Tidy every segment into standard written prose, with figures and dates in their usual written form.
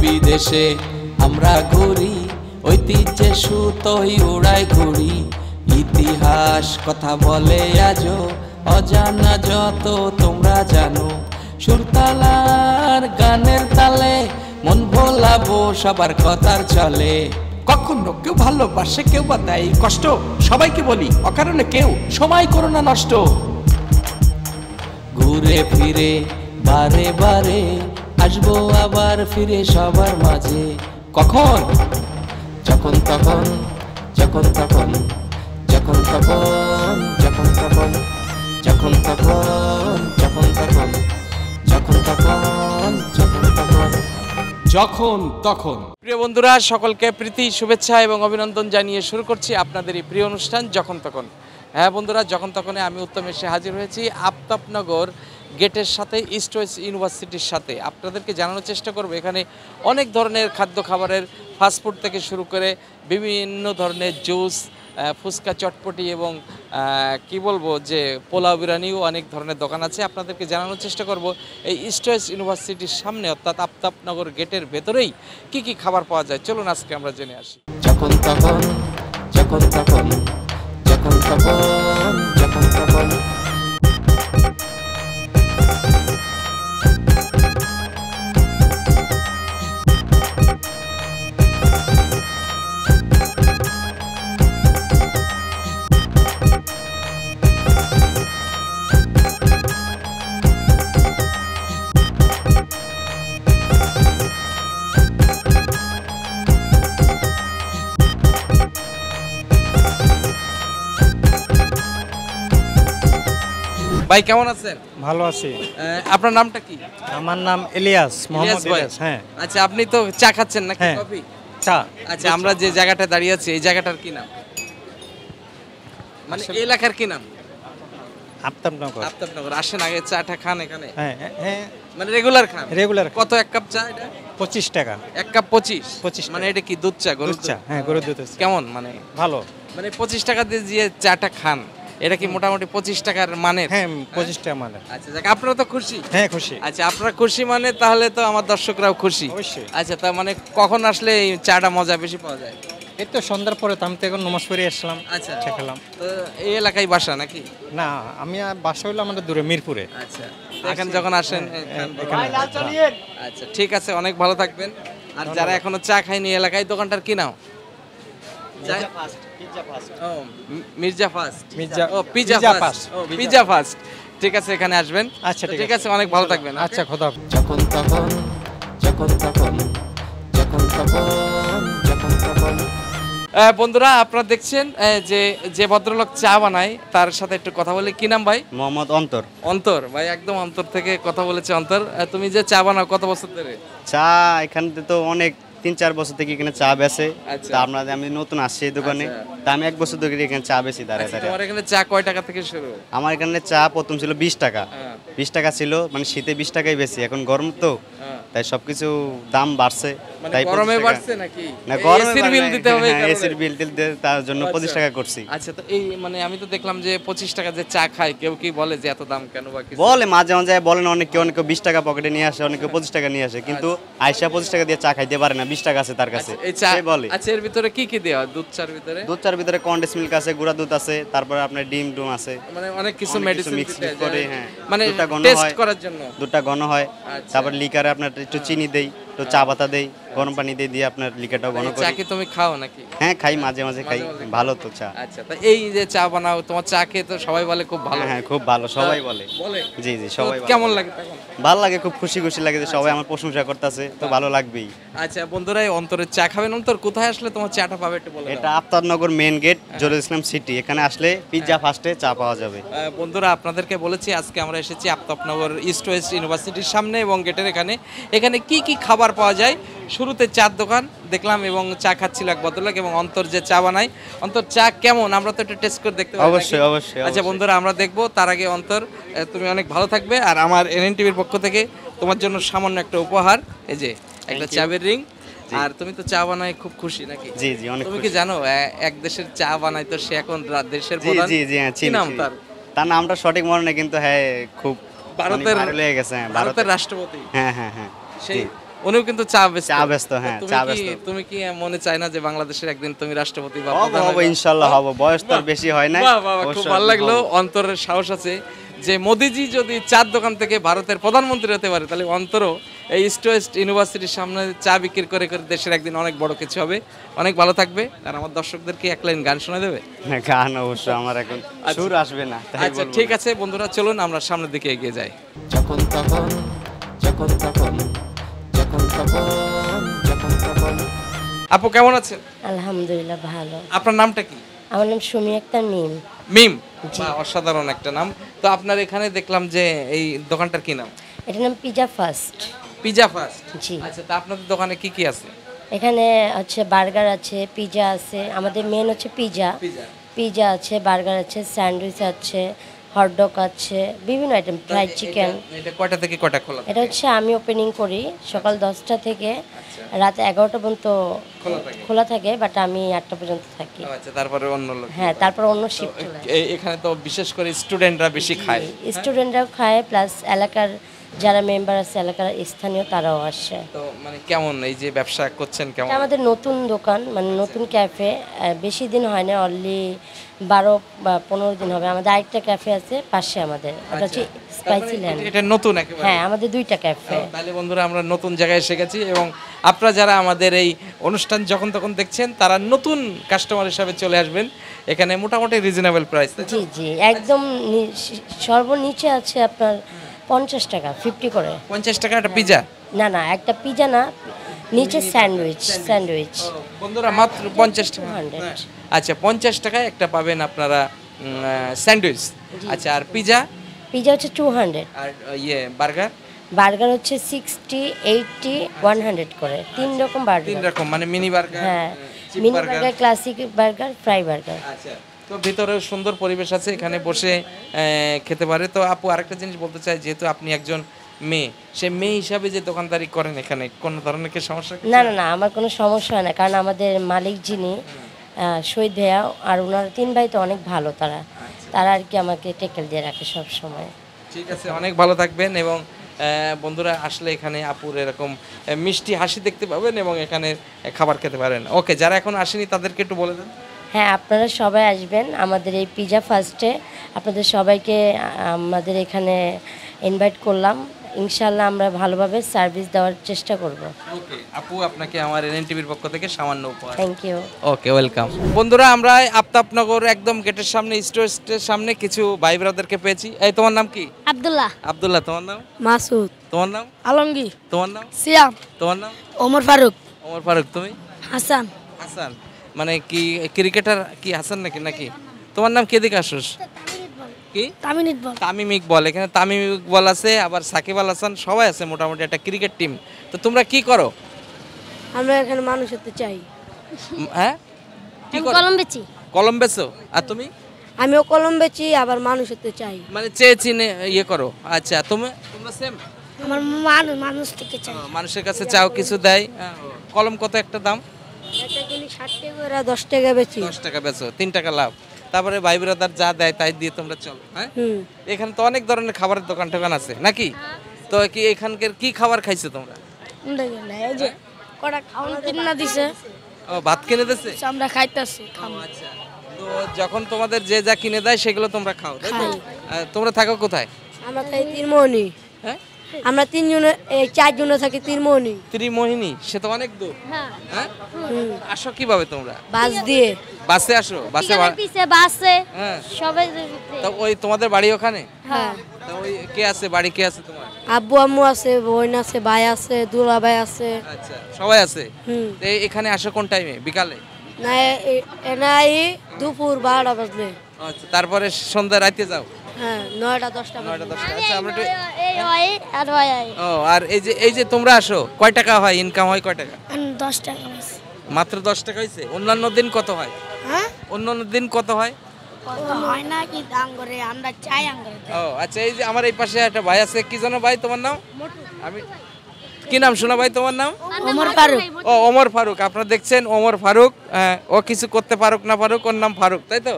বিদেশে আমরা ঘুরি, ঐতিহ্যে সুতোই উড়াই ঘুরি। ইতিহাস কথা বলে আজও, অজানা যত তোমরা জানো। সুরতালার গানের তালে মন ভোলাবো সবার কথার চলে। কখনো কেউ ভালোবাসে, কেউ বা দেয় কষ্ট, সবাইকে বলি অকারণে কেউ সময় করো না নষ্ট। ঘুরে ফিরে বারে বারে আসবো আবার ফিরে সবার মাঝে। কখন? যখন তখন, যখন তখন, যখন তখন, যখন তখন, যখন তখন, যখন তখন, যখন তখন, যখন তখন, যখন তখন। প্রিয় বন্ধুরা, সকলকে প্রীতি শুভেচ্ছা এবং অভিনন্দন জানিয়ে শুরু করছি আপনাদের এই প্রিয় অনুষ্ঠান যখন তখন। হ্যাঁ বন্ধুরা, যখন তখনে আমি উত্তম এসে হাজির হয়েছি আফতাবনগর গেটের সাথে, ইস্ট ওয়েস্ট ইউনিভার্সিটির সাথে। আপনাদেরকে জানানোর চেষ্টা করব এখানে অনেক ধরনের খাদ্য খাবারের, ফাস্টফুড থেকে শুরু করে বিভিন্ন ধরনের জুস, ফুচকা, চটপটি এবং কি বলবো যে পোলাও, বিরিয়ানিও অনেক ধরনের দোকান আছে। আপনাদেরকে জানানোর চেষ্টা করব এই ইস্ট ওয়েস্ট ইউনিভার্সিটির সামনে অর্থাৎ আফতাবনগর গেটের ভেতরেই কি কি খাবার পাওয়া যায়। চলুন আজকে আমরা জেনে আসি। যখন তখন, যখন তখন, যখন তখন, যখন তখন। ভাই কেমন আছেন? ভালো আছি। আপনার নামটা কি? আমার নাম ইলিয়াস, মোহাম্মদ ইলিয়াস। হ্যাঁ। আচ্ছা, আপনি তো চা খাচ্ছেন নাকি? হ্যাঁ। কফি? চা। আচ্ছা, আমরা যে জায়গাটা দাঁড়িয়ে আছি এই জায়গাটার কি নাম? মানে এই এলাকার কি নাম? আফতাবনগর। আফতাবনগর। আসেন আগে চাটা খান এখানে? হ্যাঁ হ্যাঁ। মানে রেগুলার খান? রেগুলার। কত এক কাপ চা এটা? 25 টাকা। এক কাপ 25? 25 মানে এটা কি দুধ চা? দুধ চা। হ্যাঁ, গরুর দুধ। কেমন মানে? ভালো। মানে 25 টাকা দিয়ে যে চাটা খান এটা কি মোটামুটি 25 টাকার মানের? হ্যাঁ, 25 টাকা মানের। আচ্ছা, যাক, আপনারা তো খুশি? হ্যাঁ, খুশি। আচ্ছা, আপনারা খুশি মানে তাহলে তো আমার দর্শকরাও খুশি অবশ্যই। আচ্ছা, তার মানে কখন আসলে এই চাটা মজা বেশি পাওয়া যায়? এই তো সন্ধ্যার পরে তো আমি তো এখন নামাজ পড়ে আসলাম। আচ্ছা, চা খেলাম। তো এই এলাকায় বাসা নাকি? না, আমি বাসা হইলো আমাদের দূরে, মিরপুরে। আচ্ছা, তো এখানে যখন আসেন এখানে। আচ্ছা, ঠিক আছে, অনেক ভালো থাকবেন। আর যারা এখনো চা খায়নি এলাকায়, দোকানটার কি নাম? ও, মির্জা ফাস্ট। মির্জা। ও, পিজা ফাস্ট। ও, পিজা ফাস্ট। ঠিক আছে, এখানে আসবেন। আচ্ছা, ঠিক আছে, অনেক ভালো থাকবেন। আচ্ছা, খোদা। যখন তখন, যখন তখন, যখন তখন, যখন তখন। বন্ধুরা, আপনারা দেখছেন যে যে ভদ্রলোক চা বানায় তার সাথে একটু কথা বলি। কি নাম ভাই? মোহাম্মদ অন্তর। অন্তর ভাই, একদম অন্তর থেকে কথা বলেছে। অন্তর, তুমি যে চা বানাও কত বছর ধরে? চা এখানে তো অনেক 3-4 বছর থেকে এখানে চা বেচে। আচ্ছা। তা আমি নতুন আসছি এই দোকানে। আচ্ছা। তা আমি 1 বছর ধরে এখানে চা বেচি দাঁড়ায় আচ্ছা, দাঁড়ায়। তোমার এখানে চা কয় টাকা থেকে শুরু? আমার এখানে চা প্রথম ছিল 20 টাকা। হ্যাঁ। 20 টাকা ছিল, মানে শীতে 20 টাকাই বেশি। এখন গরম তো, হ্যাঁ। তাই সবকিছু দাম বাড়ছে। মানে তাই গরমে 25 টাকা। বাড়ছে নাকি? না, গরমে এসির বিল দিতে হবে এই কারণে? এসির বিল দিতে, তার জন্য 25 টাকা করছি। আচ্ছা, তো এই মানে আমি তো দেখলাম যে 25 টাকা যে চা খায়, কেউ কি বলে যে এত দাম কেন বা কিছু? বলে মাঝে মাঝে, বলেন অনেকে, 20 টাকা পকেটে নিয়ে আসে, অনেকে 25 টাকা নিয়ে আসে, কিন্তু আয়সা 25 টাকা দিয়ে চা খাইতে পারে না, 20 টাকা আছে তার কাছে। এই চা সে বলে। আচ্ছা, এর ভিতরে কি কি দেওয়া? দুধ চার ভিতরে? দুধ চার ভিতরে কন্ডেন্স মিল্ক আছে, গুঁড়া দুধ আছে, তারপরে আপনার ডিম ডুম আছে, মানে অনেক কিছু অনেক মেডিসিন mix দিতে করে, হয়, হ্যাঁ। মানে দুধটা ঘন টেস্ট হয়। করার জন্য। দুধটা ঘন হয়। আচ্ছা। তারপর লিকারে আপনার একটু চিনি দেই, একটু চা পাতা দেই, গরম পানি দিয়ে আপনার লিকারটাও ঘন এই চা করি। কি তুমি খাও নাকি? হ্যাঁ, খাই, মাঝে মাঝে খাই। মাঝে মাঝে ভালো তো চা। আচ্ছা, তো এই যে চা বানাও, তোমার চা খেয়ে তো সবাই বলে খুব ভালো। হ্যাঁ হ্যাঁ, খুব ভালো, সবাই বলে। বলে? জি জি, তো সবাই বলে। কেমন লাগে তখন? ভালো লাগে, খুব খুশি খুশি লাগে যে সবাই আমার প্রশংসা করতেছে, তো ভালো লাগবেই। আচ্ছা বন্ধুরা, এই অন্তরের চা খাবেন। অন্তর, কোথায় আসলে তোমার চাটা পাবে একটু বলে দাও। এটা Aftabnagar main gate, Zahurul Islam city. এখানে আসলে পিৎজা ফার্স্টে চা পাওয়া যাবে। বন্ধুরা, আপনাদেরকে বলেছি আজকে আমরা এসেছি আফতাবনগর ইস্ট ওয়েস্ট ইউনিভার্সিটির সামনে এবং গেটের এখানে। এখানে কি কি খাবার পাওয়া যায়? শুরুতে চার দোকান দেখলাম এবং চা খাচ্ছিল এক ভদ্রলোক, এবং অন্তর যে চা বানায়। অন্তর, চা কেমন আমরা তো একটু টেস্ট করে দেখতে পারি? অবশ্যই অবশ্যই। আচ্ছা বন্ধুরা, আমরা দেখবো। তার আগে অন্তর, তুমি অনেক ভালো থাকবে, আর আমার এনএন টিভির পক্ষ থেকে তোমার জন্য সামান্য একটা উপহার, এই যে একটা চাবের রিং। আর তুমি তো চা বানায় খুব খুশি নাকি? জি জি, অনেক তুমি কি খুশি। জানো এক দেশের চা বানায় তো সে এখন দেশের জি প্রধান? জি জি, হ্যাঁ, কি চিনি, নাম চিনি। তার? তার নামটা সঠিক মনে নেই, কিন্তু হ্যাঁ খুব ভারতের ভাইরাল হয়ে গেছে। হ্যাঁ, ভারতের রাষ্ট্রপতি। হ্যাঁ হ্যাঁ হ্যাঁ। সেই উনিও কিন্তু চা বেচতো। চা বেচতো, হ্যাঁ, তো চা তুমি কি বেচতো। তুমি কি মনে চায় না যে বাংলাদেশের একদিন তুমি রাষ্ট্রপতি বা হব প্রধান হব হইবা? ইনশাল্লাহ হব, বয়স তো আর বেশি হয় না। বাহ, বাহ, বাহ, খুব ভালো লাগলো, অন্তরের সাহস আছে যে মোদিজি যদি চার দোকান থেকে ভারতের প্রধানমন্ত্রী হতে পারে তাহলে অন্তরও এই ইস্ট ওয়েস্ট ইউনিভার্সিটির সামনে চা বিক্রি করে করে দেশের একদিন অনেক বড় কিছু হবে। অনেক ভালো থাকবে। আর আমার দর্শকদেরকে এক লাইন গান শোনা দেবে? গান অবশ্য আমার এখন সুর আসবে না, তাই আচ্ছা বলবো ঠিক না। আছে বন্ধুরা, চলুন আমরা সামনের দিকে এগিয়ে যাই। যখন তখন যখন তখন যখন তখন যখন তখন। আপু কেমন আছেন? আলহামদুলিল্লাহ ভালো। আপনার নামটা কি? আমার নাম সুমি আক্তার মিম। মিম, বাহ, অসাধারণ একটা নাম। তো আপনার এখানে দেখলাম যে এই দোকানটার কি নাম? এটার নাম পিজা ফার্স্ট। Pizza first. জি। আচ্ছা, তা আপনাদের দোকানে কি কি আছে? এখানে হচ্ছে বার্গার আছে, পিজা আছে। আমাদের মেন হচ্ছে পিজা। পিজা। পিজা আছে, বার্গার আছে, স্যান্ডউইচ আছে, হটডগ আছে, বিভিন্ন আইটেম, ফ্রাইড চিকেন। এটা কয়টা থেকে কয়টা খোলা? এটা হচ্ছে আমি ওপেনিং করি সকাল 10টা থেকে রাত 11টা পর্যন্ত খোলা থাকে, বাট আমি 8টা পর্যন্ত থাকি। আচ্ছা, তারপরে অন্য লোক। হ্যাঁ, তারপর অন্য শিফট চলে আসে। এখানে তো বিশেষ করে স্টুডেন্টরা বেশি খায়। স্টুডেন্টরাও খায়, প্লাস এলাকার যারা মেম্বার আছে, এলাকার স্থানীয় তারাও আসে। তো মানে কেমন এই যে ব্যবসা করছেন কেমন? এটা আমাদের নতুন দোকান, মানে নতুন ক্যাফে। বেশি দিন হয় না, অনলি 12 বা 15 দিন হবে। আমাদের আরেকটা ক্যাফে আছে পাশে আমাদের, ওটা হচ্ছে স্পাইসি ল্যান্ড। এটা নতুন একেবারে? হ্যাঁ, আমাদের 2টা ক্যাফে। তাহলে বন্ধুরা আমরা নতুন জায়গায় এসে গেছি, এবং আপনারা যারা আমাদের এই অনুষ্ঠান যখন তখন দেখছেন তারা নতুন কাস্টমার হিসাবে চলে আসবেন। এখানে মোটামুটি রিজনেবল প্রাইস। জি জি, একদম সর্বনিচে আছে আপনার 50 টাকা, 50 করে। 50 টাকা একটা পিজা? না না, একটা পিজা না, নিচে স্যান্ডউইচ। বন্ধুরা মাত্র 50 টাকা। 200 আচ্ছা, 50 টাকায় একটা পাবেন আপনারা স্যান্ডউইচ। আচ্ছা, আর পিজা? পিজা হচ্ছে 200। আর ইয়ে বার্গার? বার্গার হচ্ছে 60, 80, 100 করে। 3 রকম তিন বার্গার। রকম, মানে মিনি বার্গার, হ্যাঁ, chip mini burger. Burger, classic burger, fry burger. আচ্ছা, তো ভিতরে সুন্দর পরিবেশ আছে, এখানে বসে খেতে পারে। তো আপু আরেকটা জিনিস বলতে চাই, যেহেতু আপনি একজন মেয়ে, সে মেয়ে হিসাবে যে দোকানদারি করেন এখানে কোনো ধরনের কি সমস্যা? না না না, আমার কোনো সমস্যা হয় না, কারণ আমাদের মালিক যিনি শহীদ ভাইয়া আর ওনার 3 ভাই তো অনেক ভালো। তারা আর কি আমাকে টেকেল দিয়ে রাখে সব সময়। ঠিক আছে, অনেক ভালো থাকবেন। এবং বন্ধুরা আসলে এখানে আপুর এরকম মিষ্টি হাসি দেখতে পাবেন এবং এখানে খাবার খেতে পারেন। ওকে, যারা এখন আসেনি তাদেরকে একটু বলে দেন। হ্যাঁ, আপনারা সবাই আসবেন আমাদের এই পিজা ফার্স্টে। আপনাদের সবাইকে আমাদের এখানে ইনভাইট করলাম। ইনশাল্লাহ আমরা ভালোভাবে সার্ভিস দেওয়ার চেষ্টা করব। ওকে আপু, আপনাকে আমার এনএনটিভির পক্ষ থেকে সামান্য উপহার। Thank you. Okay, welcome. বন্ধুরা, আমরা আফতাবনগর একদম গেটের সামনে, স্টোরের সামনে কিছু ভাই ব্রাদারকে পেয়েছি। এই, তোমার নাম কি? আব্দুল্লাহ। আব্দুল্লাহ। তোমার নাম? মাসুদ। তোমার নাম? আলমগীর। তোমার নাম? সিয়াম। তোমার নাম? ওমর ফারুক। ওমর ফারুক। তুমি? হাসান। হাসান। মানে কি ক্রিকেটার কি হাসান নাকি? তোমার নাম? কে দিকে আসোস? কি? তামিম ইকবাল। তামিম ইকবাল। এখানে তামিম ইকবাল আছে, আবার সাকিব আল হাসান, সবাই আছে, মোটামুটি একটা ক্রিকেট টিম। তো তোমরা কি করো? আমরা এখানে মানুষ হতে চাই। হ্যাঁ, কি করো? কলম বেচি। কলম বেচো? আর তুমি? আমিও কলম বেচি, আবার মানুষ হতে চাই। মানে চেয়ে চিনে ইয়ে করো। আচ্ছা, তোমরা সেম? আমার মানুষ থেকে চাই। মানুষের কাছে চাও, কিছু দেয়। কলম কত একটা দাম? এটা কিনি 60 টাকা করে, 10 টাকা বেচি। 10 টাকা বেচো, 3 টাকা লাভ। তারপরে ভাই ব্রাদার যা দেয় তাই দিয়ে তোমরা চলো। হ্যাঁ, এখানে তো অনেক ধরনের খাবারের দোকান টোকান আছে নাকি? তো কি এখানকার কি খাবার খাইছো তোমরা? এই যে কটা খাওয়ানো কিনা দিছে, ও, ভাত কিনে দিছে? আমরা খাইতাছি। আচ্ছা, তো যখন তোমাদের যে যা কিনে দেয় সেগুলো তোমরা খাও, তাই তো? তোমরা থাকো কোথায়? আমরা থাকি তিনমোহনী। হ্যাঁ, আমরা 3 জনে, 4 জনে থাকি তিনমোহনী। ত্রিমোহিনী, সে তো অনেক দূর। হ্যাঁ, আসো কিভাবে তোমরা? বাস দিয়ে। বাসে আসো? বাসে পিছে বাসে হ্যাঁ। সবাই। তো ওই তোমাদের বাড়ি ওখানে? হ্যাঁ। তো ওই কে আছে বাড়ি, কে আছে তোমার? আব্বু আম্মু আছে, বোন আছে, ভাই আছে, দুলা ভাই আছে। আচ্ছা, সবাই আছে। হুম। তো এখানে আসো কোন টাইমে? বিকালে? না, নাই দুপুর 12টা বাজলে। আচ্ছা, তারপরে সন্ধ্যা রাতে যাও? হ্যাঁ, 9টা 10টা 9টা 10টা। আচ্ছা, আমরা একটু এই হয় আর হয় ও, আর এই যে তোমরা আসো, কয় টাকা হয় ইনকাম? হয় কয় টাকা? 10 টাকা। মাত্র 10 টাকা হয়েছে? অন্যান্য দিন কত হয়? হ্যাঁ, অন্যান্য দিন কত হয়? হয় না কি দাম করে, আমরা চাই আঙ্গুরে। ও আচ্ছা, এই যে আমার এই পাশে একটা ভাই আছে, কি জানো ভাই তোমার নাম? আমি কি নাম শোনা ভাই তোমার নাম? ওমর ফারুক। ও, ওমর ফারুক। আপনারা দেখছেন ওমর ফারুক। ও কিছু করতে পারুক না পারুক, ওর নাম ফারুক, তাই তো?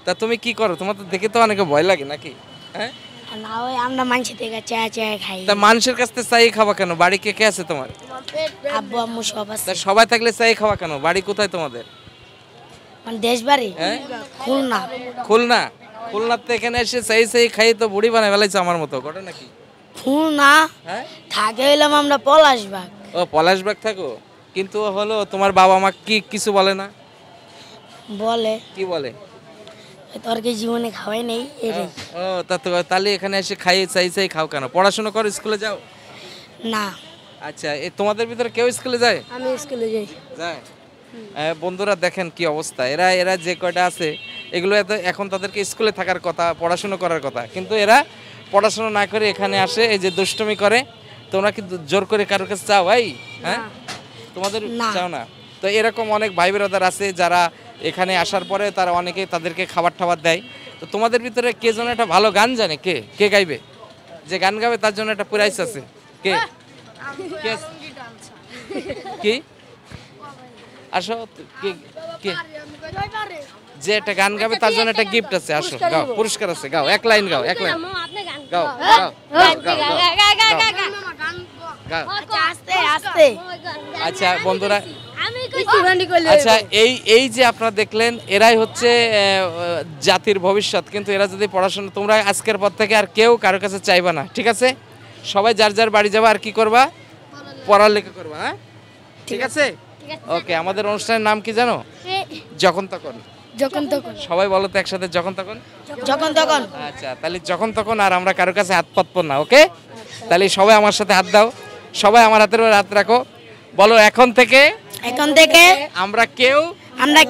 তা তুমি কি করো? তোমার তো দেখে তো অনেকে ভয় লাগে নাকি? হ্যাঁ, না, ওই আমরা মানুষ থেকে চায় চায় খাই। তা মানুষের কাছ থেকে চাই খাবা কেন? বাড়ি কে কে আছে তোমার? আব্বু আম্মু সব আছে তা সবাই থাকলে চাই খাওয়া কেন? বাড়ি কোথায় তোমাদের? মানে দেশ বাড়ি হ্যাঁ, খুলনা খুলনা। খুলনাতে এখানে এসে চাই খাই তো বুড়ি বানায় ফেলাইছো আমার মতো, ঘটনা কি? খুলনা হ্যাঁ, থাকে হইলাম আমরা পলাশবাগ ও পলাশবাগ থাকো, কিন্তু হলো তোমার বাবা মা কি কিছু বলে না? বলে কি বলে? তোর কি জীবনে খাওয়াই নেই এটাই ও তা তো তাহলে এখানে এসে খাই চাই খাও কেন? পড়াশোনা করো, স্কুলে যাও? না আচ্ছা, তোমাদের ভিতরে কেউ স্কুলে যায়? আমি স্কুলে যাই যায়। বন্ধুরা দেখেন কি অবস্থা, এরা এরা যে কয়টা আছে এগুলো এখন তাদেরকে স্কুলে থাকার কথা, পড়াশোনা করার কথা, কিন্তু এরা পড়াশোনা না করে এখানে আসে, এই যে দুষ্টুমি করে। তোমরা কি জোর করে কারোর কাছে চাও ভাই? হ্যাঁ, তোমাদের না। চাও না? তো এরকম অনেক ভাই ব্রাদার আছে যারা এখানে আসার পরে তারা অনেকেই তাদেরকে খাবার টাবার দেয়। তো তোমাদের ভিতরে কে যেন একটা ভালো গান জানে, কে কে গাইবে? যে গান গাবে তার জন্য একটা প্রাইজ আছে। কে কে আছে? কি আসো, কে কে যে একটা গান গাবে তার জন্য একটা গিফট আছে, আসো গাও, পুরস্কার আছে, গাও এক লাইন, গাও এক লাইন, গাও গাও গাও। আস্তে আস্তে আচ্ছা বন্ধুরা, আচ্ছা এই যে আপনারা দেখলেন এরাই হচ্ছে জাতির ভবিষ্যৎ, কিন্তু এরা যদি পড়াশোনা, তোমরা আজকের পর থেকে আর কেউ কারোর কাছে চাইবা না, ঠিক আছে? সবাই যার যার বাড়ি যাবা, আর কি করবা? পড়ালেখা করবা। হ্যাঁ, ঠিক আছে, ওকে। আমাদের অনুষ্ঠানের নাম কি জানো? যখন তখন। যখন তখন সবাই বলো তো একসাথে, যখন তখন। যখন তখন আচ্ছা, তাহলে যখন তখন আর আমরা কারোর কাছে হাত পাতবো না, ওকে? তাহলে সবাই আমার সাথে হাত দাও, সবাই আমার হাতের উপর হাত রাখো, বলো এখন থেকে আমরা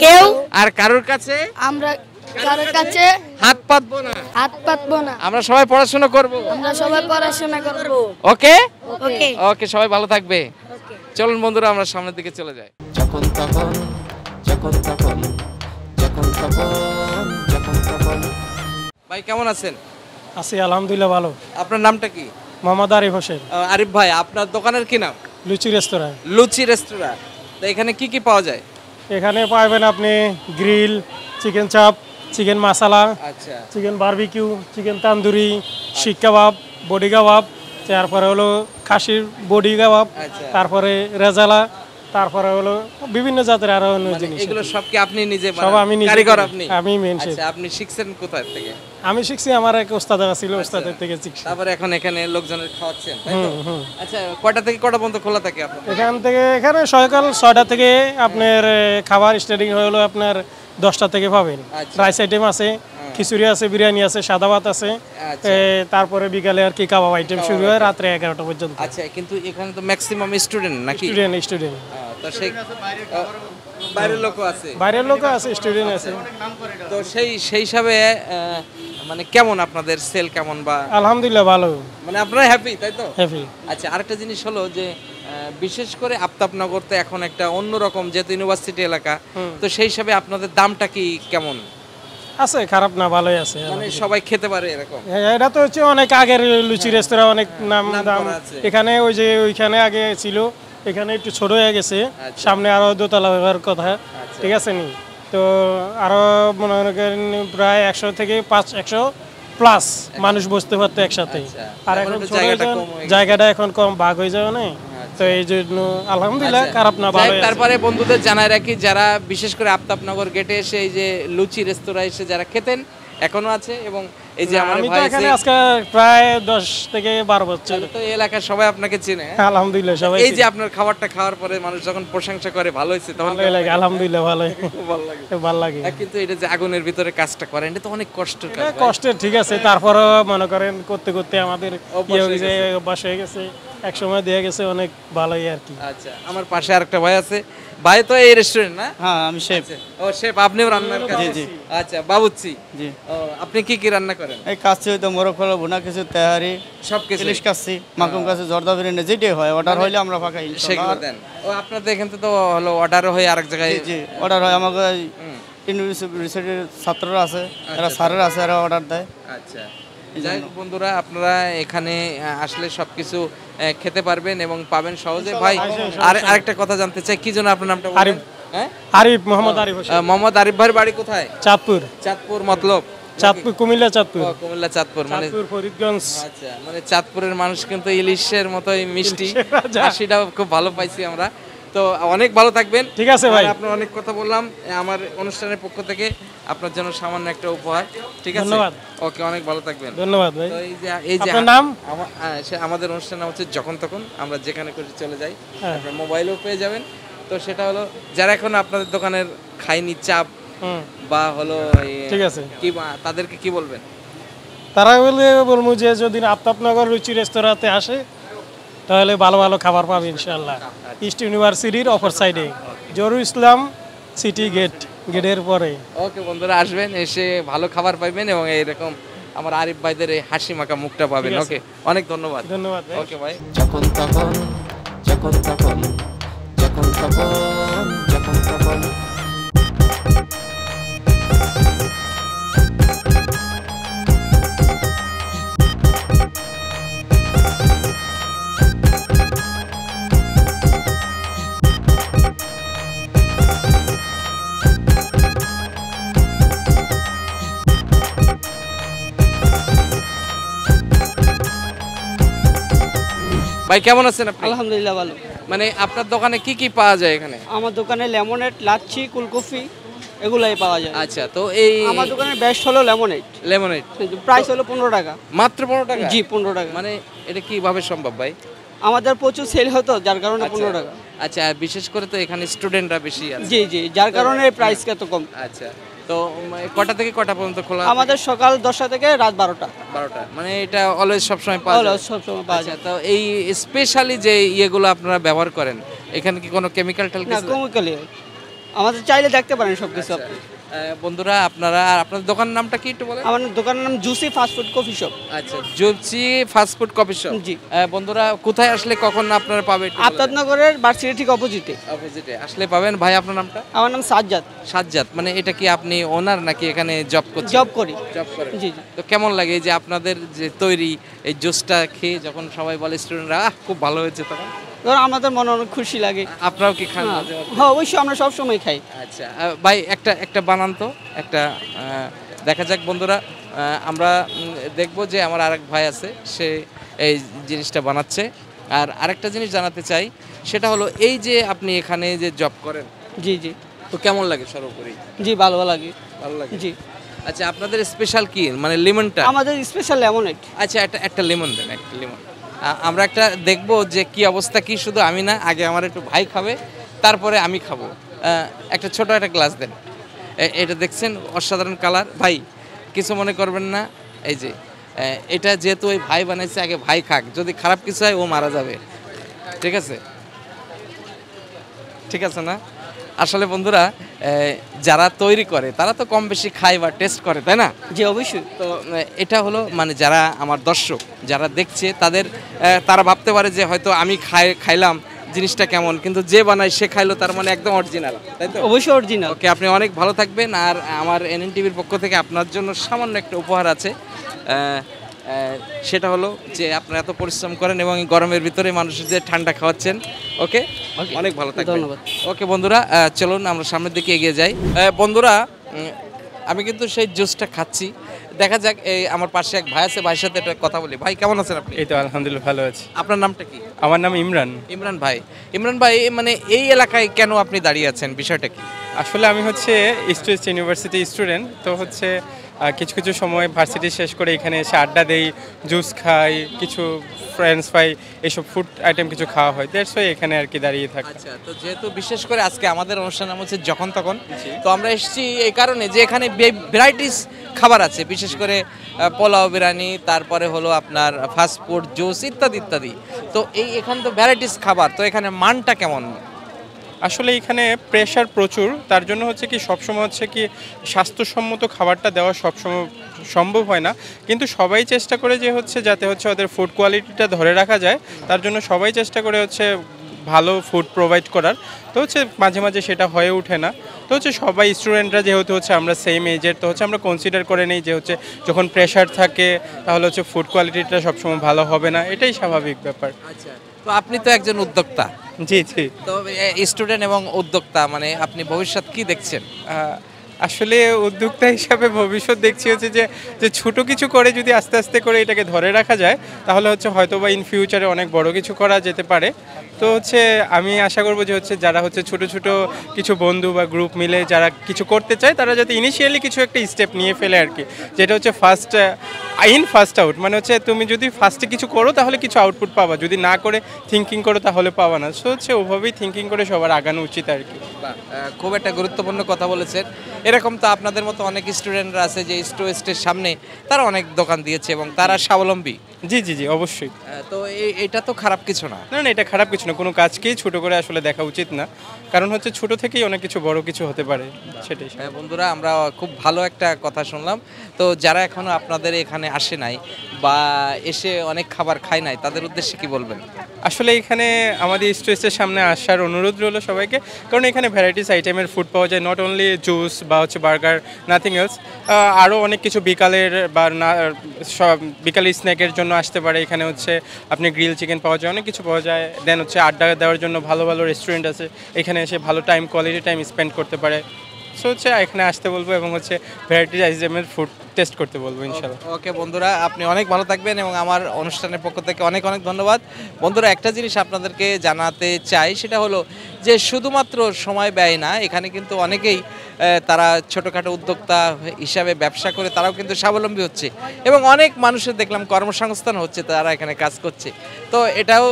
কেউ আর কারোর কাছে আমরা কারোর কাছে হাত পাতবো না, আমরা সবাই পড়াশোনা করব, আমরা সবাই পড়াশোনা করব ওকে? ওকে ওকে, সবাই ভালো থাকবে। চলুন বন্ধুরা, আমরা সামনের দিকে চলে যাই। যখন তখন যখন তখন যখন তখন যখন তখন। ভাই কেমন আছেন? আছি আলহামদুলিল্লাহ ভালো। আপনার নামটা কি? মোহাম্মদ আরিফ হোসেন, আরিফ ভাই, আপনার দোকানের কি নাম? লুচি রেস্তোরাঁ। লুচি রেস্তোরাঁ। তো এখানে কি কি পাওয়া যায়? এখানে পাবেন আপনি গ্রিল, চিকেন চাপ, চিকেন মশলা, আচ্ছা চিকেন বারবিকিউ, চিকেন তান্দুরি, শিক কাবাব, বডি কাবাব, তারপরে হলো খাসির বডি কাবাব, আচ্ছা। তারপরে রেজালা, তারপরে হলো বিভিন্ন জাতের আরো অন্য জিনিস। এগুলো সব কি আপনি নিজে সব আমি নিজে কারিগর? করি। আপনি? আমি মেন শেফ। আচ্ছা, আপনি শিখছেন কোথা থেকে? আমি শিখছি, আমার এক ওস্তাদ ছিল, ওস্তাদের থেকে শিখছি। তারপরে এখন এখানে লোকজনের খাওয়াচ্ছেন, তাই তো? আচ্ছা, কয়টা থেকে কয়টা পর্যন্ত খোলা থাকে আপনার? এখানে সকাল 6টা থেকে আপনার খাবার স্টার্টিং হলো আপনার 10টা থেকে পাবেন। আচ্ছা। রাইস আইটেম আছে, খিচুড়ি আছে, বিরিয়ানি আছে, সাদা ভাত আছে, আচ্ছা। তারপরে বিকালে আর কি কাবাব আইটেম শুরু হয় রাত্রে 11টা পর্যন্ত। আচ্ছা, কিন্তু এখানে তো ম্যাক্সিমাম স্টুডেন্ট নাকি? স্টুডেন্ট তো সেই বাইরের লোকও আছে? বাইরের লোক আছে, স্টুডেন্ট আছে। তো সেই হিসাবে মানে কেমন আপনাদের সেল কেমন? বা আলহামদুলিল্লাহ ভালো, মানে আপনারা হ্যাপি, তাই তো? হ্যাপি। আচ্ছা, আরেকটা জিনিস হলো যে বিশেষ করে আফতাবনগর তো এখন একটা অন্যরকম, যেহেতু ইউনিভার্সিটি এলাকা, তো সেই হিসাবে আপনাদের দামটা কি কেমন? আছে, খারাপ না, ভালোই আছে। মানে সবাই খেতে পারে এরকম? এটা তো হচ্ছে অনেক আগের লুচি রেস্তোরাঁ, অনেক নাম দাম। করা আছে। এখানে ওই যে ওইখানে আগে ছিল, এখানে একটু ছোট হয়ে গেছে, আচ্ছা। সামনে আরো দোতলা হওয়ার কথা, ঠিক আছে নি? তো আরো মনে করেন প্রায় 100 থেকে 100 প্লাস মানুষ বসতে পারতো একসাথে। আচ্ছা। আর এখন এখন একটু ছোট জায়গাটা হয়ে কম হয়ে গেছে। জায়গাটা এখন কম, ভাগ হয়ে যাবে না, তো এই জন্য আলহামদুলিল্লাহ আচ্ছা। খারাপ না, ভালো। তারপরে বন্ধুদের জানাই রাখি, যারা বিশেষ করে আফতাবনগর গেটে এসে এই যে লুচি রেস্তোরাঁ এসে যারা খেতেন, এখনো আছে, এবং এই যে আমার আমি তো ভাই এখানে আজকে প্রায় 10 থেকে 12 বছর। তো এই এলাকার সবাই আপনাকে চিনে, হ্যাঁ? আলহামদুলিল্লাহ সবাই এই যে আপনার খাবারটা খাওয়ার পরে মানুষ যখন প্রশংসা করে ভালো হয়েছে, তখন ভালোই লাগে, আলহামদুলিল্লাহ ভালোই খুব ভালো লাগে। ভালো লাগে। কিন্তু এটা যে আগুনের ভিতরে কাজটা করেন, এটা তো অনেক কষ্টের কাজ। এটা কষ্টের, ঠিক আছে, তারপরও মনে করেন করতে করতে আমাদের অভ্যাস হয়ে অভ্যাস হয়ে গেছে, এক সময় দিয়ে গেছে, অনেক ভালোই আর কি। আচ্ছা, আমার পাশে আরেকটা ভাই আছে। ভাই তো এই রেস্টুরেন্ট না? হ্যাঁ, আমি শেফ। ও শেফ, আপনিও রান্নার কাজ? জি। আচ্ছা, বাবুর্চি। জি। ও, আপনি কি কি রান্না করেন? এই কাছে তো মোরগ ফল, ভুনা কিছু, তেহারি, সব কিছু ইলিশ কাচ্ছি, মাকুম কাছে, জর্দা বিরিয়ানি, যেটাই হয় অর্ডার হইলে আমরা ফাঁকা সেগুলো দেন? ও, আপনাদের এখান থেকে তো হলো অর্ডারও হয়ে আরেক জায়গায়? জি, অর্ডার হয়। আমাকে ইউনিভার্সিটির ছাত্ররা আছে, এরা স্যারেরা আছে, এরা অর্ডার দেয়। আচ্ছা, যাই হোক বন্ধুরা, আপনারা এখানে আসলে সবকিছু খেতে পারবেন এবং পাবেন সহজে। ভাই আরেকটা কথা জানতে চাই, কি জন্য আপনার নামটা বললেন? আরিফ। হ্যাঁ, আরিফ, মোহাম্মদ আরিফ হোসেন। মোহাম্মদ আরিফ ভাইয়ের বাড়ি কোথায়? চাঁদপুর। চাঁদপুর মতলব? চাঁদপুর, কুমিল্লা চাঁদপুর। ও, কুমিল্লা চাঁদপুর, মানে চাঁদপুর ফরিদগঞ্জ। আচ্ছা, মানে চাঁদপুরের মানুষ কিন্তু ইলিশের মতোই মিষ্টি, হাসিটাও খুব ভালো পাইছি আমরা। তো অনেক ভালো থাকবেন। ঠিক আছে ভাই। আর আপনার অনেক কথা বললাম, আমার অনুষ্ঠানের পক্ষ থেকে আপনার জন্য সামান্য একটা উপহার। ঠিক আছে, ধন্যবাদ। ওকে, অনেক ভালো থাকবেন। ধন্যবাদ ভাই। তো এই যে আপনার নাম? আমাদের অনুষ্ঠান নাম হচ্ছে যখন তখন, আমরা যেখানে করে চলে যাই, হ্যাঁ। আপনার মোবাইলেও পেয়ে যাবেন। তো সেটা হলো যারা এখন আপনাদের দোকানের খায়নি চাপ হুম, বা হলো ঠিক আছে। কি তাদেরকে কি বলবেন? তারা বলবো যে যদি আফতাবনগর রুচি রেস্তোরাঁতে আসে তাহলে ভালো ভালো খাবার পাবে ইনশাআল্লাহ। ইস্ট ইউনিভার্সিটির অপর সাইডে জরুর ইসলাম সিটি গেটের পরে। ওকে বন্ধুরা, আসবেন, এসে ভালো খাবার পাইবেন এবং এইরকম আমার আরিফ ভাইদের এই হাসি মাখা মুখটা পাবেন। ঠিক আছে। ওকে, অনেক ধন্যবাদ। ধন্যবাদ ভাই। ওকে ভাই। যখন তখন যখন তখন যখন তখন যখন তখন ভাই কেমন আছেন আপনি? আলহামদুলিল্লাহ ভালো। মানে আপনার দোকানে কি কি পাওয়া যায় এখানে? আমার দোকানে লেমনেড, লাচ্ছি, কুলকফি এগুলাই পাওয়া যায়। আচ্ছা, তো এই আমার দোকানের বেস্ট হলো লেমনেড, লেমনেড প্রাইস হলো 15 টাকা। মাত্র 15 টাকা? জি 15 টাকা। মানে এটা কিভাবে সম্ভব ভাই? আমাদের প্রচুর সেল হতো যার কারণে 15 টাকা। আচ্ছা, আর বিশেষ করে তো এখানে স্টুডেন্টরা বেশি আছে। জি জি, যার কারণে প্রাইস এত কম। আচ্ছা, তো কটা থেকে কটা পর্যন্ত খোলা? আমাদের সকাল 10টা থেকে রাত 12টা। 12টা, মানে এটা অলওয়েজ সব সময় পাওয়া যায়? সব সময় পাওয়া আচ্ছা, যায়। তো এই স্পেশালি যে ইয়েগুলো আপনারা ব্যবহার করেন, এখানে কি কোনো কেমিক্যাল না, কেমিক্যালি আমাদের চাইলে দেখতে পারেন সবকিছু আপনি। বন্ধুরা, আপনারা আর আপনাদের দোকানের নামটা কি একটু বলেন? আমার দোকানের নাম জুসি ফাস্টফুড কফি শপ। আচ্ছা, জুসি ফাস্টফুড কফি শপ। জি। বন্ধুরা, কোথায় আসলে কখন আপনারা পাবেন? আফতাবনগরের ভার্সিটি ঠিক অপোজিটে। অপোজিটে আসলে পাবেন। ভাই, আপনার নামটা? আমার নাম সাজ্জাদ। সাজ্জাদ, মানে এটা কি আপনি ওনার নাকি এখানে জব করছেন? জব করি। জব করেন? জি জি। তো কেমন লাগে এই যে আপনাদের যে তৈরি এই জুসটা খেয়ে যখন সবাই বলে স্টুডেন্টরা খুব ভালো হয়েছে, তখন ধর আমাদের মনে অনেক খুশি লাগে। আপনারাও কি খান? হ্যাঁ, মাঝে মাঝে? হ্যাঁ, অবশ্যই আমরা সব সময় খাই। আচ্ছা, ভাই একটা বানান তো, একটা দেখা যাক বন্ধুরা। আমরা দেখবো যে আমার আরেক ভাই আছে, সে এই জিনিসটা বানাচ্ছে। আর আরেকটা জিনিস জানাতে চাই, সেটা হলো এই যে আপনি এখানে যে জব করেন, জি জি। তো কেমন লাগে সর্বোপরি? জি ভালো লাগে। ভালো লাগে? জি। আচ্ছা, আপনাদের স্পেশাল কি, মানে লেমনটা? আমাদের স্পেশাল লেমনেড। আচ্ছা, একটা লেমন দেন, একটা লেমন। আমরা একটা দেখবো যে কি অবস্থা, কি শুধু আমি না, আগে আমার একটু ভাই খাবে, তারপরে আমি খাবো। একটা ছোট একটা গ্লাস দেন। এটা দেখছেন অসাধারণ কালার। ভাই কিছু মনে করবেন না, এই যে এটা যেহেতু ওই ভাই বানাইছে, আগে ভাই খাক, যদি খারাপ কিছু হয় ও মারা যাবে। ঠিক আছে? ঠিক আছে না? আসলে বন্ধুরা, যারা তৈরি করে তারা তো কম বেশি খায় বা টেস্ট করে, তাই না? জি অবশ্যই। তো এটা হলো মানে যারা আমার দর্শক, যারা দেখছে তারা ভাবতে পারে যে হয়তো আমি খাইলাম জিনিসটা কেমন, কিন্তু যে বানায় সে খাইলো তার মানে একদম অরিজিনাল, তাই তো? অবশ্যই অরিজিনাল। ওকে, আপনি অনেক ভালো থাকবেন। আর আমার NN-টিভির পক্ষ থেকে আপনার জন্য সামান্য একটা উপহার আছে। সেটা হলো যে আপনারা এত পরিশ্রম করেন এবং এই গরমের ভিতরে মানুষের যে ঠান্ডা খাওয়াচ্ছেন। ওকে, অনেক ভালো থাকবেন। ধন্যবাদ। ওকে বন্ধুরা, চলুন আমরা সামনের দিকে এগিয়ে যাই। বন্ধুরা, আমি কিন্তু সেই জুসটা খাচ্ছি। দেখা যাক, এই আমার পাশে এক ভাই আছে, ভাইয়ের সাথে একটা কথা বলি। ভাই কেমন আছেন আপনি? এই তো আলহামদুলিল্লাহ ভালো আছি। আপনার নামটা কি? আমার নাম ইমরান। ইমরান ভাই। ইমরান ভাই, মানে এই এলাকায় কেন আপনি দাঁড়িয়ে আছেন, বিষয়টা কি? আসলে আমি হচ্ছে ইস্ট ইউনিভার্সিটি স্টুডেন্ট, তো হচ্ছে কিছু কিছু সময় ভার্সিটি শেষ করে এখানে এসে আড্ডা দেই, জুস খাই, কিছু ফ্রেন্ডস পাই, এইসব ফুড আইটেম কিছু খাওয়া হয়, দ্যাটস ওয়াই এখানে আর কি দাঁড়িয়ে থাকি। আচ্ছা, তো যেহেতু বিশেষ করে আজকে আমাদের অনুষ্ঠান নাম হচ্ছে যখন তখন, তো আমরা এসেছি এই কারণে যে এখানে ভ্যারাইটিস খাবার আছে, বিশেষ করে পোলাও, বিরিয়ানি, তারপরে হলো আপনার ফাস্টফুড, জুস ইত্যাদি ইত্যাদি। তো এখানে তো ভ্যারাইটিস খাবার, তো এখানে মানটা কেমন? আসলে এখানে প্রেশার প্রচুর, তার জন্য হচ্ছে কি সবসময় হচ্ছে কি স্বাস্থ্যসম্মত খাবারটা দেওয়া সবসময় সম্ভব হয় না, কিন্তু সবাই চেষ্টা করে যে হচ্ছে যাতে হচ্ছে ওদের ফুড কোয়ালিটিটা ধরে রাখা যায়, তার জন্য সবাই চেষ্টা করে হচ্ছে ভালো ফুড প্রোভাইড করার। তো হচ্ছে মাঝে মাঝে সেটা হয়ে ওঠে না, তো হচ্ছে সবাই স্টুডেন্টরা যেহেতু হচ্ছে আমরা সেম এজের, তো হচ্ছে আমরা কনসিডার করে নিই যে হচ্ছে যখন প্রেশার থাকে তাহলে হচ্ছে ফুড কোয়ালিটিটা সবসময় ভালো হবে না, এটাই স্বাভাবিক ব্যাপার। আচ্ছা, তো আপনি তো একজন উদ্যোক্তা। জি জি। তো স্টুডেন্ট এবং উদ্যোক্তা, মানে আপনি ভবিষ্যৎ কি দেখছেন? আসলে উদ্যোক্তা হিসাবে ভবিষ্যৎ দেখছি হচ্ছে যে যে ছোটো কিছু করে যদি আস্তে আস্তে করে এটাকে ধরে রাখা যায় তাহলে হচ্ছে হয়তো বা ইন ফিউচারে অনেক বড় কিছু করা যেতে পারে। তো হচ্ছে আমি আশা করবো যে হচ্ছে যারা হচ্ছে ছোট ছোট কিছু বন্ধু বা গ্রুপ মিলে যারা কিছু করতে চায় তারা যাতে ইনিশিয়ালি কিছু একটা স্টেপ নিয়ে ফেলে আর কি, যেটা হচ্ছে ফার্স্ট আউট, মানে হচ্ছে তুমি যদি ফার্স্টে কিছু করো তাহলে কিছু আউটপুট পাবা, যদি না করে থিঙ্কিং করো তাহলে পাবা না। সো হচ্ছে ওভাবেই থিঙ্কিং করে সবার আগানো উচিত আর কি। খুব একটা গুরুত্বপূর্ণ কথা বলেছেন। এরকম তো আপনাদের মতো অনেক স্টুডেন্টরা আছে যে স্টো স্টের সামনে তারা অনেক দোকান দিয়েছে এবং তারা স্বাবলম্বী। জি জি জি অবশ্যই। তো এটা তো খারাপ কিছু না। না না, এটা খারাপ কিছু না, কোনো কাজকেই ছোট করে আসলে দেখা উচিত না, কারণ হচ্ছে ছোট থেকেই অনেক কিছু বড় কিছু হতে পারে, সেটাই। বন্ধুরা, আমরা খুব ভালো একটা কথা শুনলাম। তো যারা এখনো আপনাদের এখানে আসে নাই বা এসে অনেক খাবার খায় নাই তাদের উদ্দেশ্যে কি বলবেন? আসলে এখানে আমাদের স্টোরেজের সামনে আসার অনুরোধ রইল সবাইকে, কারণ এখানে ভ্যারাইটিস আইটেমের ফুড পাওয়া যায়, নট অনলি জুস বা হচ্ছে বার্গার, নাথিং এলস। আরও অনেক কিছু বিকালের বা সব বিকালের স্ন্যাকের জন্য আসতে পারে। এখানে হচ্ছে আপনি গ্রিল চিকেন পাওয়া যায়, অনেক কিছু পাওয়া যায়। দেন হচ্ছে আড্ডা দেওয়ার জন্য ভালো ভালো রেস্টুরেন্ট আছে, এখানে এসে ভালো কোয়ালিটি টাইম স্পেন্ড করতে পারে। সো হচ্ছে এখানে আসতে বলবো এবং হচ্ছে ভ্যারাইটিস আইটেমের ফুড টেস্ট করতে বলবো ইনশাআল্লাহ। ওকে বন্ধুরা, আপনি অনেক ভালো থাকবেন এবং আমার অনুষ্ঠানের পক্ষ থেকে অনেক অনেক ধন্যবাদ। বন্ধুরা, একটা জিনিস আপনাদেরকে জানাতে চাই, সেটা হলো যে শুধুমাত্র সময় ব্যয় না, এখানে কিন্তু অনেকেই তারা ছোটোখাটো উদ্যোক্তা হিসাবে ব্যবসা করে তারাও কিন্তু স্বাবলম্বী হচ্ছে এবং অনেক মানুষের দেখলাম কর্মসংস্থান হচ্ছে, তারা এখানে কাজ করছে। তো এটাও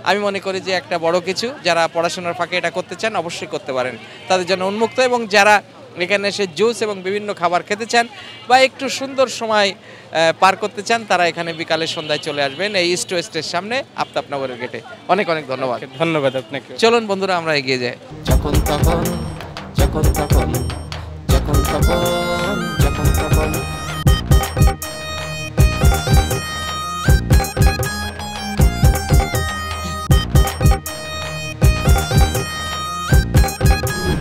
আমি মনে করি যে একটা বড় কিছু। যারা পড়াশোনার ফাঁকে এটা করতে চান অবশ্যই করতে পারেন, তাদের জন্য উন্মুক্ত। এবং যারা এখানে এসে জুস এবং বিভিন্ন খাবার খেতে চান বা একটু সুন্দর সময় পার করতে চান তারা এখানে বিকালে সন্ধ্যায় চলে আসবেন এই স্টো স্টের সামনে আফতাবনগরের গেটে। অনেক অনেক ধন্যবাদ। ধন্যবাদ আপনাকে। চলুন বন্ধুরা, আমরা এগিয়ে যাই। যখন তখন যখন তখন যখন তখন যখন তখন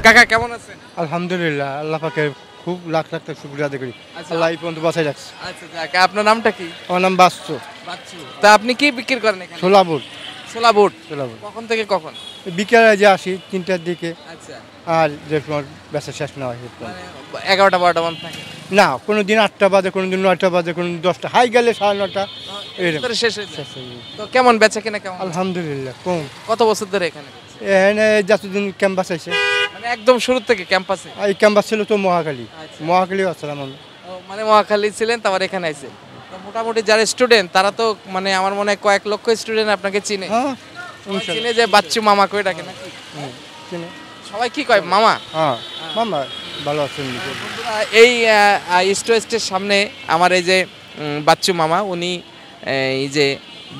কাকা কেমন আছেন? আলহামদুলিল্লাহ, আল্লাহ পাকের খুব লাখ লাখ শুকরিয়া আদায় করি। আল্লাহ এই পর্যন্ত বাঁচাই রাখছে। আচ্ছা যাক, আপনার নামটা কি? আমার নাম বাচ্চু। তা আপনি কি বিক্রি করেন এখানে? ছোলা বুট। ছোলা বুট। ছোলা বুট কখন থেকে কখন? বিকেলে যে আসি 3টার দিকে। আচ্ছা। আর যে তোমার বেচা শেষ না হয় 11টা 12টা বন্ধ থাকে না, কোনো দিন 8টা বাজে, কোনো দিন 9টা বাজে, কোনো দিন 10টা, হাই গেলে 9:30 এরকম শেষ হয়ে যায়। তো কেমন বেচা কিনা কেমন? আলহামদুলিল্লাহ কম। কত বছর ধরে এখানে? এখানে যতদিন ক্যাম্পাস আছে, মানে একদম শুরু থেকে ক্যাম্পাসে? এই ক্যাম্পাস ছিল তো মহাখালী। মহাখালী আসলাম আমি। মানে মহাখালী ছিলেন, তারপর এখানে আইছেন। তো মোটামুটি যারা স্টুডেন্ট তারা তো মানে আমার মনে হয় কয়েক লক্ষ স্টুডেন্ট আপনাকে চিনে। হ্যাঁ চিনে যে বাচ্চু মামা কই ডাকে নাকি? চিনে সবাই কি কয় মামা? হ্যাঁ মামা ভালো আছেন। এই স্টো স্টের সামনে আমার এই যে বাচ্চু মামা, উনি এই যে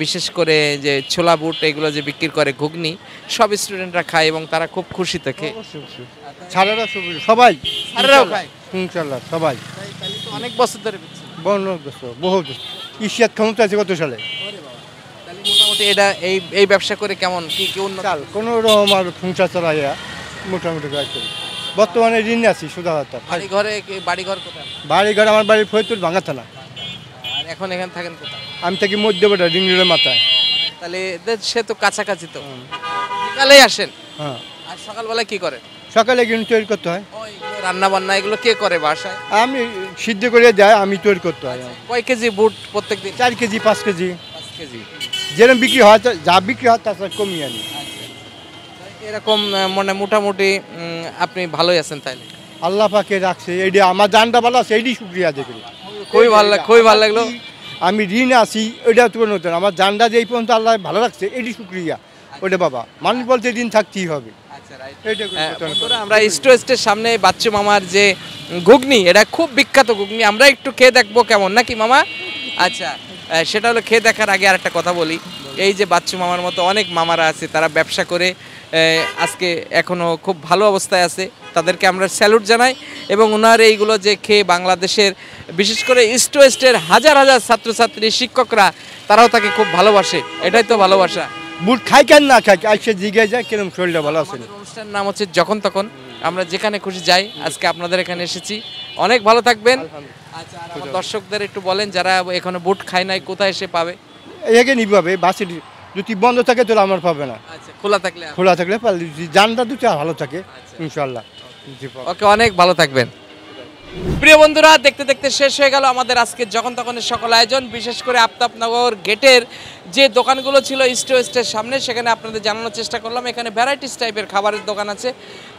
বিশেষ করে যে ছোলা বুট এগুলো যে বিক্রি করে, ঘুগনি, সব স্টুডেন্টরা খায় এবং তারা খুব খুশি থাকে। ছাড়ারা সবাই ছাড়ারাও খায় ইনশাআল্লাহ সবাই। অনেক বছর ধরে বহুত ইশিয়াত ক্ষমতা আছে কত সালে। মোটামুটি এটা এই ব্যবসা করে কেমন কি কি উন্নত? কোনো রকম আর সংসার চালাইয়া মোটামুটি বর্তমানে ঋণে আছি সুদা হাতা। বাড়িঘর কোথায়? বাড়িঘর আমার বাড়ি ফরিদপুর ভাঙ্গা থানা। আর এখন এখানে থাকেন কোথায়? আমি থাকি মধ্যবেটা রিংরের মাথায়। তাহলে সে তো কাছাকাছি। তো বিকালেই আসেন? হ্যাঁ। আর সকালবেলা কি করেন? সকালে কিন্তু তৈরি করতে হয়। রান্না বান্না এগুলো কে করে বাসায়? আমি সিদ্ধ করে যাই, আমি তৈরি করতে হয়। কয় কেজি বুট প্রত্যেক দিন? 4 কেজি 5 কেজি। 5 কেজি যেরকম বিক্রি হয়, যা বিক্রি হয় তার কমিয়ে আনি। এরকম মানে মোটামুটি আপনি ভালোই আছেন তাইলে? আল্লাহ পাকে রাখছে, এইটা আমার জানটা ভালো আছে, এইটাই শুক্রিয়া দেখি। খুবই ভালো লাগলো। আমি ঋণে আছি ওইটা তো নতুন, আমার জানটা যে এই পর্যন্ত আল্লাহ ভালো রাখছে এইটাই শুক্রিয়া। ওইটা বাবা মানুষ বলতে ঋণ থাকতেই হবে। আমরা স্টো স্টের সামনে বাচ্চু মামার যে ঘুগনি, এটা খুব বিখ্যাত ঘুগনি, আমরা একটু খেয়ে দেখবো কেমন নাকি মামা? আচ্ছা, সেটা হলো খেয়ে দেখার আগে আর একটা কথা বলি। এই যে বাচ্চু মামার মতো অনেক মামারা আছে, তারা ব্যবসা করে আজকে এখনও খুব ভালো অবস্থায় আছে, তাদেরকে আমরা স্যালুট জানাই। এবং ওনার এইগুলো যে খেয়ে বাংলাদেশের বিশেষ করে স্টো স্টের হাজার হাজার ছাত্রছাত্রী, শিক্ষকরা তারাও তাকে খুব ভালোবাসে। এটাই তো ভালোবাসা। বুট খাই কেন না খাই, আজকে জিজ্ঞাসা যায় কিরম শরীরটা ভালো আছে। অনুষ্ঠানের নাম হচ্ছে যখন তখন, আমরা যেখানে খুশি যাই। আজকে আপনাদের এখানে এসেছি, অনেক ভালো থাকবেন। আচ্ছা, আর দর্শকদের একটু বলেন যারা এখনো বুট খায় নাই কোথায় এসে পাবে? এখানে পাবে, বাসে যদি বন্ধ থাকে তাহলে আমার পাবে না। আচ্ছা, খোলা থাকলে খোলা থাকলে জানটা দুটো ভালো থাকে ইনশাআল্লাহ। ওকে, অনেক ভালো থাকবেন। প্রিয় বন্ধুরা, দেখতে দেখতে শেষ হয়ে গেল আমাদের আজকে যখন তখনের সকল আয়োজন। বিশেষ করে আফতাবনগর গেটের যে দোকানগুলো ছিল ইস্ট ওয়েস্টের সামনে, সেখানে আপনাদের জানানোর চেষ্টা করলাম এখানে ভ্যারাইটিস টাইপের খাবারের দোকান আছে।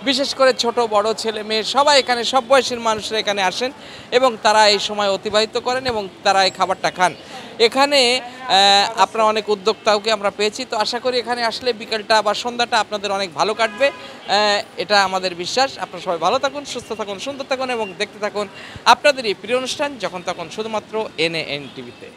বিশেষ করে ছোট বড় ছেলে মেয়ে সবাই এখানে, সব বয়সের মানুষরা এখানে আসেন এবং তারা এই সময় অতিবাহিত করেন এবং তারা এই খাবারটা খান। এখানে আপনার অনেক উদ্যোক্তাওকে আমরা পেয়েছি, তো আশা করি এখানে আসলে বিকেলটা বা সন্ধ্যাটা আপনাদের অনেক ভালো কাটবে, এটা আমাদের বিশ্বাস। আপনারা সবাই ভালো থাকুন, সুস্থ থাকুন, সুন্দর থাকুন এবং দেখতে থাকুন আপনাদের এই প্রিয় অনুষ্ঠান যখন তখন, শুধুমাত্র NAN টিভিতে।